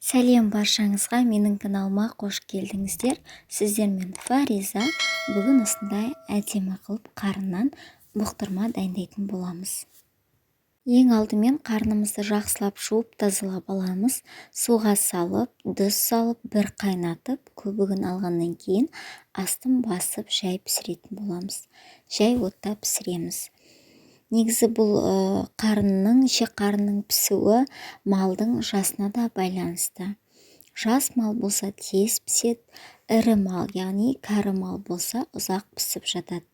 Сәлем баршаңызға, менің каналыма қош келдіңіздер. Сіздермен Фариза. Бүгін осындай әдемі қылып қарыннан бұқтырма дайындайтын боламыз. Ең алдымен қарнымызды жақсылап жуып тазалап аламыз. Суға салып, тұз салып, бір қайнатып, көбігін алғаннан кейін астын басып жай пісіретін боламыз. Жай отта пісіреміз. Негізі бұл ішек қарынның пісуі малдың жасына да байланысты. Жас мал болса тез піседі, ірі мал, яғни кәрі мал болса ұзақ пісіп жатады.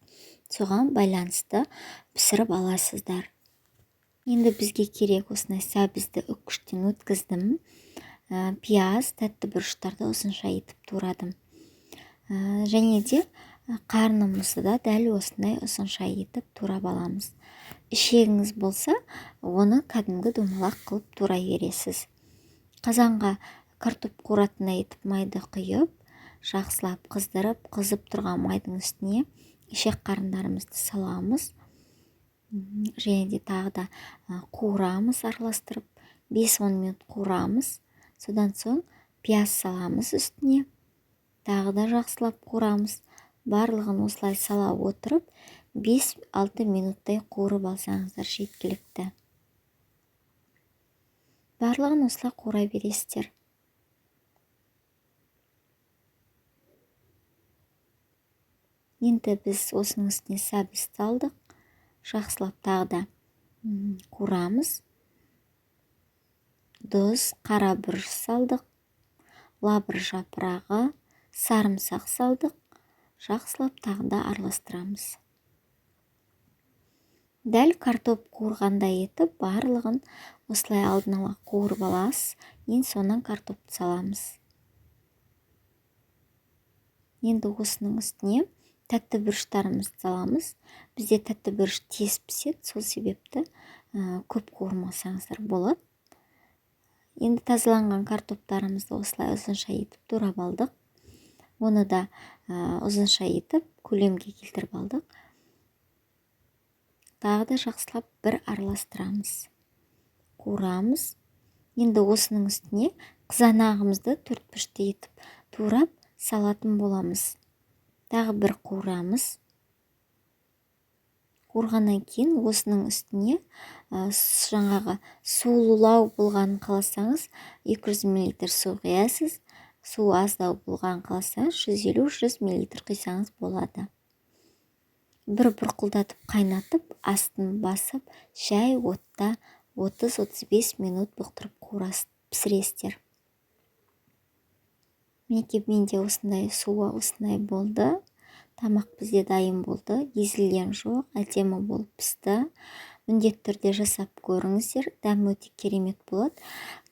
Соған байланысты пісіріп аласыздар. Енді бізге керек осындай сәбізді үккіштен өткіздім. Пияз, тәтті бұрыштарды осынша етіп турадым. Және де қарнымызды да дәл осындай осынша етіп турап аламыз. Ішегіңіз болса, оны кәдімгі домалақ қылып турай бересіз. Қазанға картоп қуыратындай етіп майды құйып, жақсылап қыздырып, қызып тұрған майдың үстіне ішек қарындарымызды саламыз. Және де тағы да қуырамыз, араластырып, 5-10 минут қуырамыз. Содан соң пияз саламыз үстіне. Тағы да жақсылап қуырамыз. Барлығын осылай сала отырып, 5-6 минуттай қуырып алсаңыздар жеткілікті. Барлығын осылай қуыра бересіздер. Енді біз осының үстіне сәбіз салдық. Жақсылап тағы да қуырамыз. Тұз, қара бұрыш салдық. Лабыр жапырағы, сарымсақ салдық. Жақсылап тағы да араластырамыз. Дәл картоп қуырғандай етіп, барлығын осылай алдын ала қуырып аласыз. Ең соңынан картопты саламыз. Енді осының үстіне тәтті бұрыштарымызды саламыз. Бізде тәтті бұрыш тез піседі, сол себепті көп қуырмасаңыздар болады. Енді тазаланған картоптарымызды осылай ұзынша етіп турап алдық. Оны да ұзынша етіп көлемге келтіріп алдық. Тағы да жақсылап бір араластырамыз. Қуырамыз. Енді осының үстіне қызанағымызды 4-5 етіп турап салатын боламыз. Тағы бір қуырамыз. Қуырғаннан кейін осының үстіне жаңағы сулылау болғанын қаласаңыз 200 мл су құясыз. Су аздау болған қаласаңыз 150-100 мл құйсаңыз болады. Бір бұрқылдатып қайнатып, астын басып, жай отта 30-35 минут бұқтырып қуырасыз, пісіресіздер. Мінекей менде осындай суы осындай болды. Тамақ бізде дайын болды. Езілген жоқ, әдемі болып пісті. Міндетті түрде жасап көріңіздер. Дәмі өте керемет болады.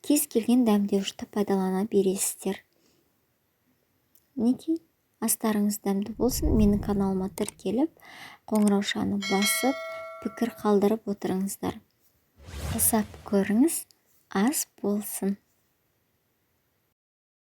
Кез келген дәмдеуішті пайдалана бересіздер. Мінекей астарыңыз дәмді болсын. Менің каналыма тіркеліп, қоңыраушаны басып, пікір қалдырып отырыңыздар. Жасап көріңіз, ас болсын.